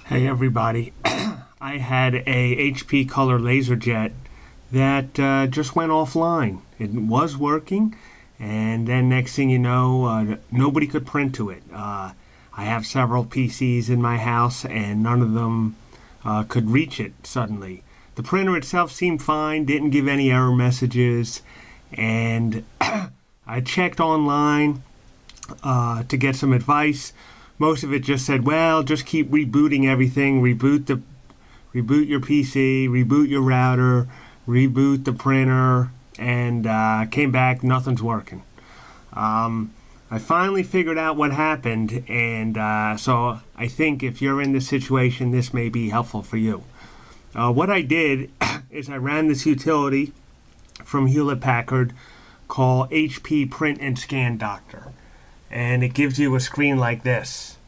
Hey everybody, I had a HP color LaserJet that just went offline. It was working, and then next thing you know, nobody could print to it. I have several PCs in my house, and none of them could reach it suddenly. The printer itself seemed fine, didn't give any error messages, and I checked online to get some advice. Most of it just said, well, just keep rebooting everything, reboot your PC, reboot your router, reboot the printer, and came back, nothing's working. I finally figured out what happened, and so I think if you're in this situation, this may be helpful for you. What I did is I ran this utility from Hewlett-Packard called HP Print and Scan Doctor. And it gives you a screen like this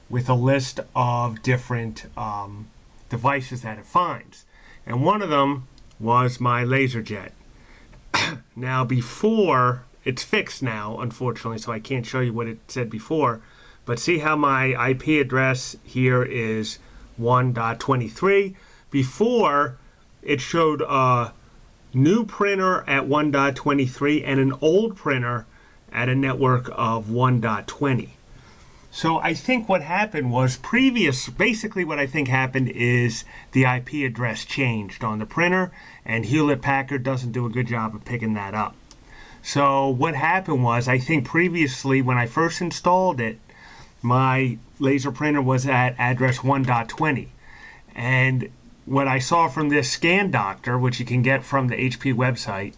with a list of different devices that it finds. And one of them was my LaserJet. Now before, it's fixed now, unfortunately, so I can't show you what it said before, but see how my IP address here is 1.23? Before, it showed a new printer at 1.23 and an old printer at a network of 1.20. So I think what happened was basically what I think happened is the IP address changed on the printer, and Hewlett-Packard doesn't do a good job of picking that up. So what happened was, I think previously when I first installed it, my laser printer was at address 1.20. And what I saw from this scan doctor, which you can get from the HP website,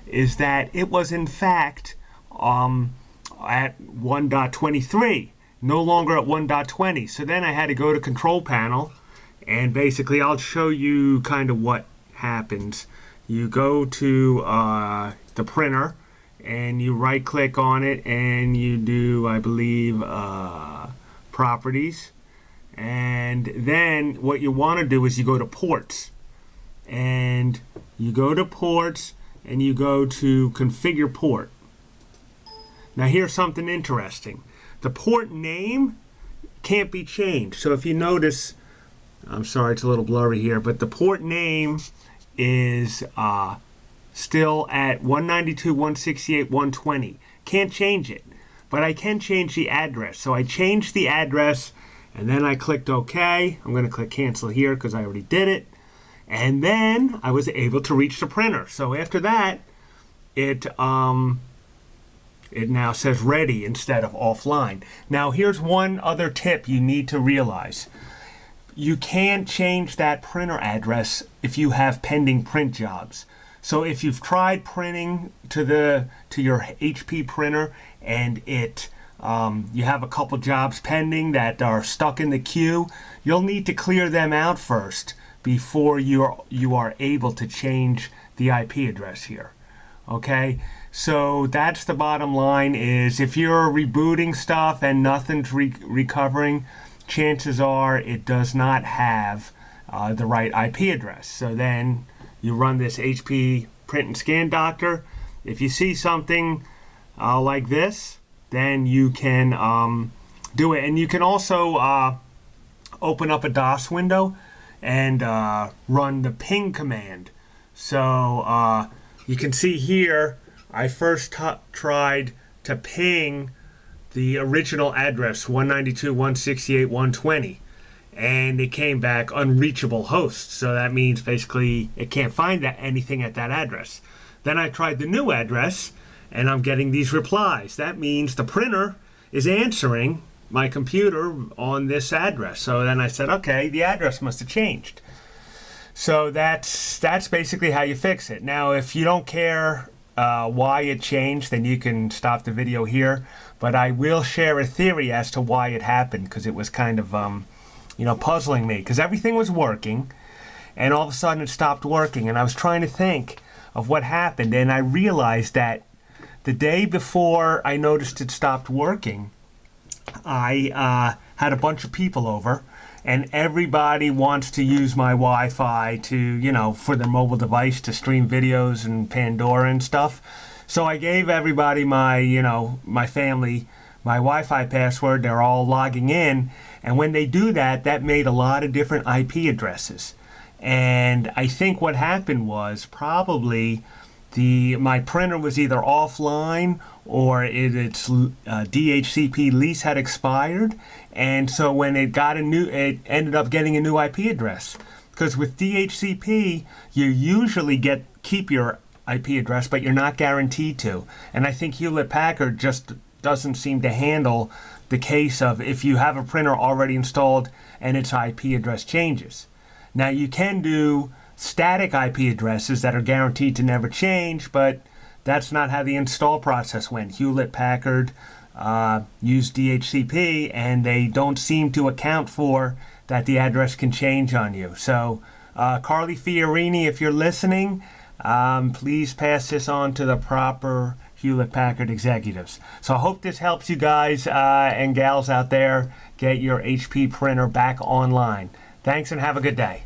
is that it was in fact at 1.23, no longer at 1.20. So then I had to go to control panel, and basically I'll show you kind of what happens. You go to the printer and you right click on it and you do, I believe, properties, and then what you want to do is you go to ports, and you go to ports and you go to configure port. Now here's something interesting. The port name can't be changed. So if you notice, I'm sorry it's a little blurry here, but the port name is still at 192.168.120. Can't change it, but I can change the address. So I changed the address, and then I clicked OK. I'm going to click cancel here because I already did it. And then I was able to reach the printer. So after that, it now says ready instead of offline. Now here's one other tip you need to realize. You can't change that printer address if you have pending print jobs. So if you've tried printing to your HP printer and you have a couple jobs pending that are stuck in the queue, you'll need to clear them out first before you are able to change the IP address here. Okay? So that's the bottom line, is if you're rebooting stuff and nothing's recovering, chances are it does not have the right IP address. So then you run this HP Print and Scan Doctor. If you see something like this, then you can do it. And you can also open up a DOS window and run the ping command. So you can see here, I first tried to ping the original address, 192.168.120, and it came back unreachable host. So that means basically it can't find anything at that address. Then I tried the new address, and I'm getting these replies. That means the printer is answering my computer on this address. So then I said, okay, the address must have changed. So that's basically how you fix it. Now, if you don't care why it changed, then you can stop the video here. But I will share a theory as to why it happened, because it was kind of puzzling me, because everything was working, and all of a sudden it stopped working, and I was trying to think of what happened, and I realized that the day before I noticed it stopped working, I had a bunch of people over, and everybody wants to use my Wi-Fi to, for their mobile device to stream videos and Pandora and stuff. So I gave everybody my family my Wi-Fi password, they're all logging in. And when they do that, that made a lot of different IP addresses. And I think what happened was probably my printer was either offline or its DHCP lease had expired. And so when it ended up getting a new IP address. Because with DHCP, you usually keep your IP address, but you're not guaranteed to. And I think Hewlett-Packard just doesn't seem to handle the case of if you have a printer already installed and its IP address changes. Now you can do static IP addresses that are guaranteed to never change, but that's not how the install process went. Hewlett-Packard used DHCP, and they don't seem to account for that the address can change on you. So Carly Fiorini, if you're listening, please pass this on to the proper Hewlett-Packard executives. So I hope this helps you guys and gals out there get your HP printer back online. Thanks and have a good day.